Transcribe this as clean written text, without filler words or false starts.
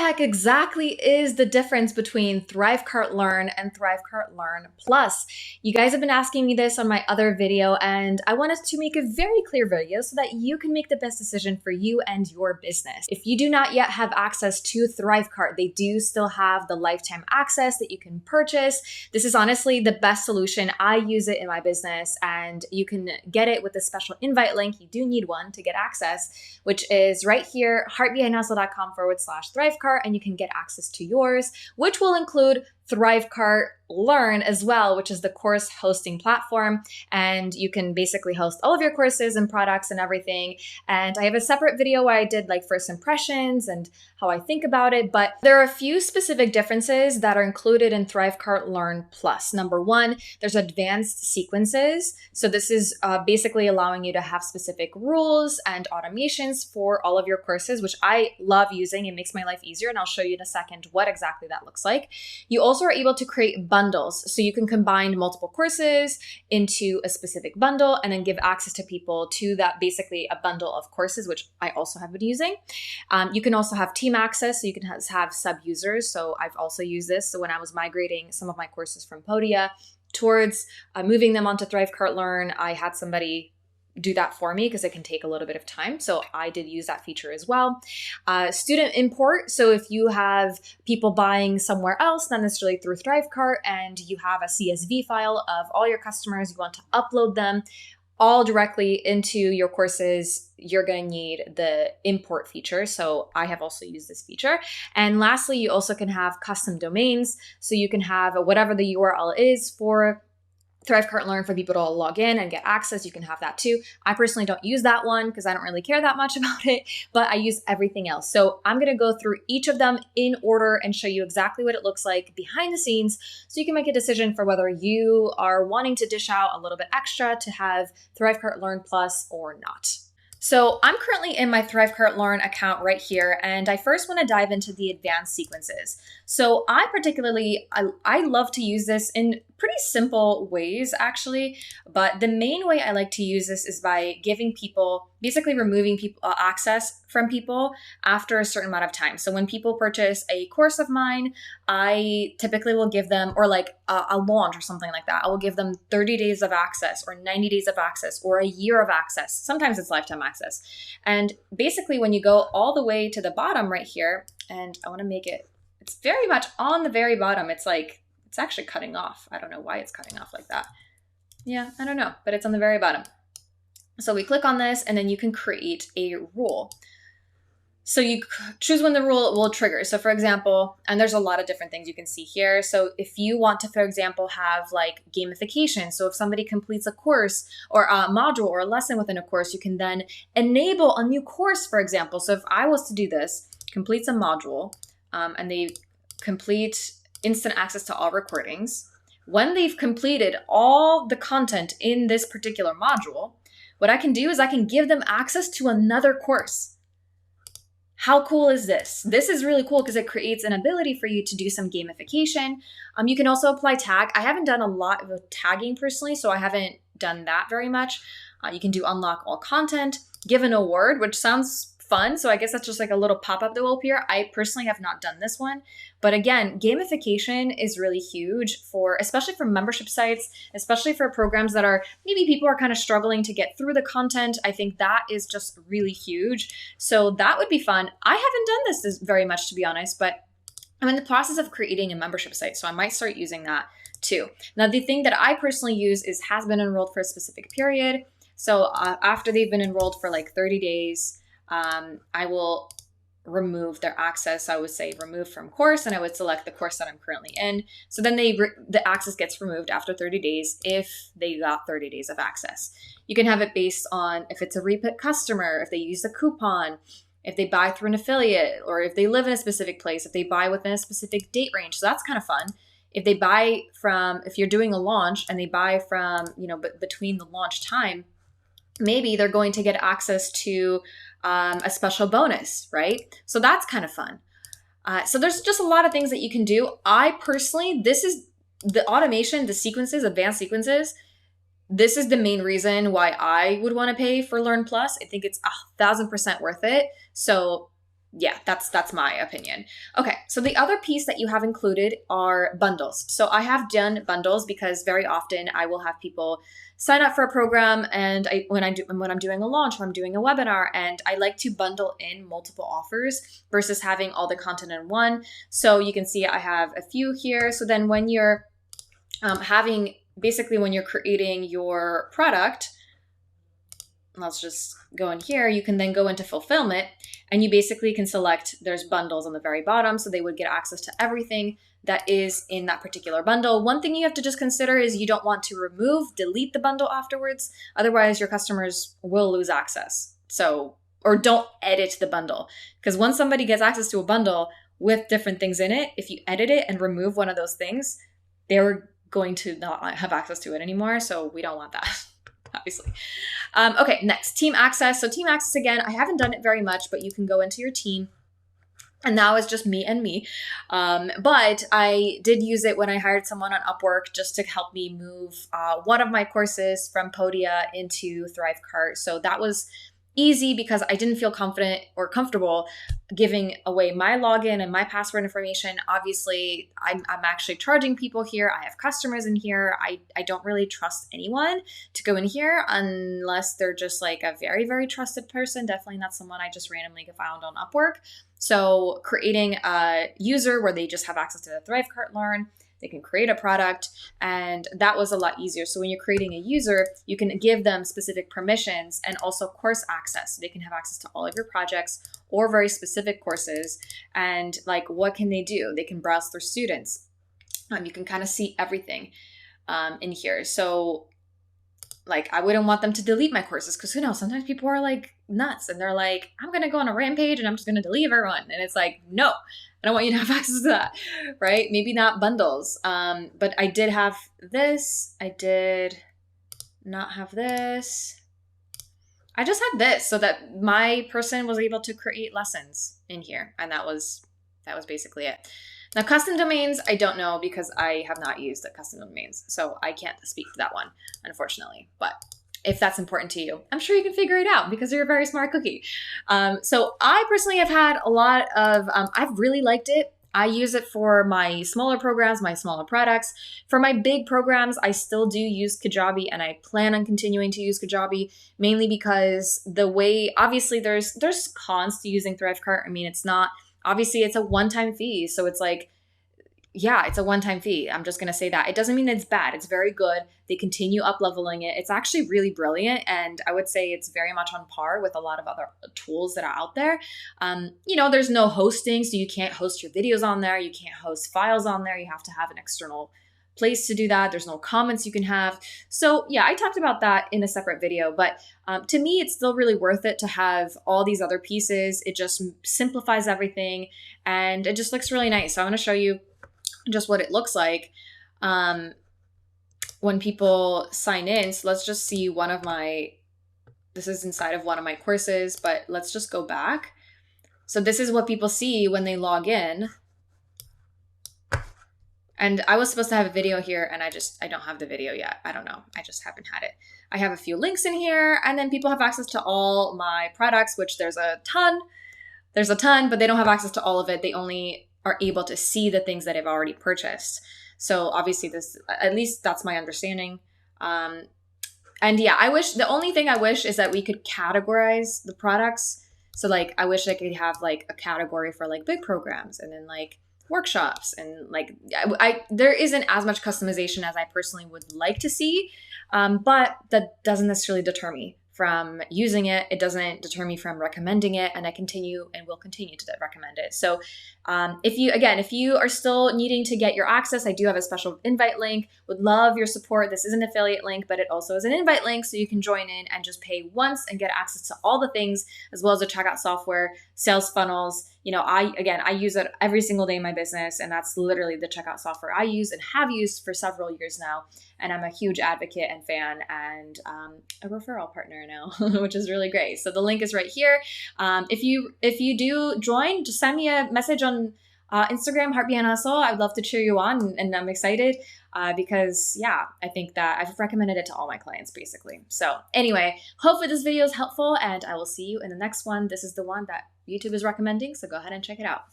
heck exactly is the difference between Thrivecart Learn and Thrivecart Learn Plus? You guys have been asking me this on my other video, and I wanted to make a very clear video so that you can make the best decision for you and your business. If you do not yet have access to Thrivecart, they do still have the lifetime access that you can purchase. This is honestly the best solution. I use it in my business, and you can get it with a special invite link. You do need one to get access, which is right here, heartbehind.com/Thrivecart, and you can get access to yours, which will include Thrivecart Learn as well, which is the course hosting platform. And you can basically host all of your courses and products and everything. And I have a separate video where I did like first impressions and how I think about it. But there are a few specific differences that are included in Thrivecart Learn Plus. Number one, there's advanced sequences. So this is basically allowing you to have specific rules and automations for all of your courses, which I love using. It makes my life easier. And I'll show you in a second what exactly that looks like. You also are able to create bundles. So you can combine multiple courses into a specific bundle and then give access to people to that, basically a bundle of courses, which I also have been using. You can also have team access. So you can have sub-users. So I've also used this. So when I was migrating some of my courses from Podia towards moving them onto Thrivecart Learn, I had somebody do that for me because it can take a little bit of time. So I did use that feature as well. Student import. So if you have people buying somewhere else, not necessarily through Thrivecart, and you have a CSV file of all your customers, you want to upload them all directly into your courses, you're going to need the import feature. So I have also used this feature. And lastly, you also can have custom domains. So you can have whatever the URL is for Thrivecart Learn for people to log in and get access. You can have that too. I personally don't use that one because I don't really care that much about it, but I use everything else. So I'm going to go through each of them in order and show you exactly what it looks like behind the scenes so you can make a decision for whether you are wanting to dish out a little bit extra to have Thrivecart Learn Plus or not. So I'm currently in my Thrivecart Learn account right here, and I first want to dive into the advanced sequences. So I love to use this in pretty simple ways actually, but the main way I like to use this is by giving people, basically removing people access from people after a certain amount of time. So when people purchase a course of mine, I typically will give them, or like a launch or something like that, I will give them 30 days of access or 90 days of access or a year of access. Sometimes it's lifetime access. And basically when you go all the way to the bottom right here, and I want to make it, it's very much on the very bottom. It's like, it's actually cutting off. I don't know why it's cutting off like that. Yeah, I don't know, but it's on the very bottom. So we click on this and then you can create a rule. So you choose when the rule will trigger. So for example, and there's a lot of different things you can see here. So if you want to, for example, have like gamification. So if somebody completes a course or a module or a lesson within a course, you can then enable a new course, for example. So if I was to do this, completes a module, and they complete instant access to all recordings. When they've completed all the content in this particular module, what I can do is I can give them access to another course. How cool is this? This is really cool because it creates an ability for you to do some gamification. You can also apply tag. I haven't done a lot of tagging personally, so I haven't done that very much. You can do unlock all content, give an award, which sounds fun. So I guess that's just like a little pop-up that will appear. I personally have not done this one. But again, gamification is really huge for, especially for membership sites, especially for programs that are, maybe people are kind of struggling to get through the content. I think that is just really huge. So that would be fun. I haven't done this very much, to be honest, but I'm in the process of creating a membership site. So I might start using that too. Now, the thing that I personally use is has been enrolled for a specific period. So after they've been enrolled for like 30 days, I will remove their access. I would say remove from course, and I would select the course that I'm currently in. So then the access gets removed after 30 days if they got 30 days of access. You can have it based on if it's a repeat customer, if they use a coupon, if they buy through an affiliate, or if they live in a specific place, if they buy within a specific date range. So that's kind of fun. If they buy from, if you're doing a launch and they buy from, between the launch time, maybe they're going to get access to a special bonus, right? So that's kind of fun. So there's just a lot of things that you can do. I personally, this is the automation, the sequences, advanced sequences. This is the main reason why I would want to pay for Learn Plus. I think it's 1,000% worth it. So yeah, that's my opinion. Okay, so the other piece that you have included are bundles. So I have done bundles because very often I will have people sign up for a program, and when I'm doing a launch or I'm doing a webinar, and I like to bundle in multiple offers versus having all the content in one. So you can see I have a few here. So then when you're when you're creating your product, let's just go in here, you can then go into fulfillment, and you basically can select, there's bundles on the very bottom, so they would get access to everything that is in that particular bundle. One thing you have to just consider is you don't want to delete the bundle afterwards. Otherwise, your customers will lose access. So, or don't edit the bundle. Because once somebody gets access to a bundle with different things in it, if you edit it and remove one of those things, they're going to not have access to it anymore. So we don't want that. Obviously. Okay, next, team access. So team access, again, I haven't done it very much, but you can go into your team, and now it's just me and me. But I did use it when I hired someone on Upwork just to help me move one of my courses from Podia into Thrivecart. So that was easy because I didn't feel confident or comfortable giving away my login and my password information. Obviously, I'm actually charging people here. I have customers in here. I don't really trust anyone to go in here unless they're just like a very, very trusted person. Definitely not someone I just randomly found on Upwork. So creating a user where they just have access to the Thrivecart Learn, they can create a product, and that was a lot easier. So when you're creating a user, you can give them specific permissions and also course access. They can have access to all of your projects or very specific courses. And like, what can they do? They can browse their students. You can kind of see everything in here. So like, I wouldn't want them to delete my courses because, sometimes people are like nuts and they're like, I'm going to go on a rampage and I'm just going to delete everyone. And it's like, no, I don't want you to have access to that, right? Maybe not bundles. But I did have this. I did not have this. I just had this so that my person was able to create lessons in here. And that was basically it. Now, custom domains, I don't know because I have not used the custom domains. So I can't speak to that one, unfortunately. But if that's important to you, I'm sure you can figure it out because you're a very smart cookie. So I personally have had a lot of, I've really liked it. I use it for my smaller programs, my smaller products. For my big programs, I still do use Kajabi, and I plan on continuing to use Kajabi, mainly because the way, obviously there's cons to using Thrivecart. I mean, obviously it's a one-time fee. So it's like, yeah, it's a one-time fee. I'm just going to say that. It doesn't mean it's bad. It's very good. They continue up-leveling it. It's actually really brilliant. And I would say it's very much on par with a lot of other tools that are out there. There's no hosting, so you can't host your videos on there. You can't host files on there. You have to have an external place to do that. There's no comments you can have. So yeah, I talked about that in a separate video, but to me, it's still really worth it to have all these other pieces. It just simplifies everything and it just looks really nice. So I want to show you just what it looks like when people sign in. So let's just see this is inside of one of my courses, but let's just go back. So this is what people see when they log in. And I was supposed to have a video here and I don't have the video yet. I don't know. I just haven't had it. I have a few links in here, and then people have access to all my products, which there's a ton, but they don't have access to all of it. They only are able to see the things that I've already purchased. So obviously at least that's my understanding. And yeah, the only thing I wish is that we could categorize the products. So like, I wish I could have like a category for like big programs and then like workshops, and like there isn't as much customization as I personally would like to see. But that doesn't necessarily deter me from using it. It doesn't deter me from recommending it, and I continue and will continue to recommend it. So if you are still needing to get your access, I do have a special invite link. Would love your support. This is an affiliate link, but it also is an invite link, so you can join in and just pay once and get access to all the things, as well as the checkout software, sales funnels. I use it every single day in my business, and that's literally the checkout software I use and have used for several years now. And I'm a huge advocate and fan, and a referral partner now, which is really great. So the link is right here. If you do join, just send me a message on Instagram, Heart Behind Hustle. I'd love to cheer you on, and I'm excited because yeah, I think that I've recommended it to all my clients basically. So anyway, hopefully this video is helpful, and I will see you in the next one. This is the one that YouTube is recommending. So go ahead and check it out.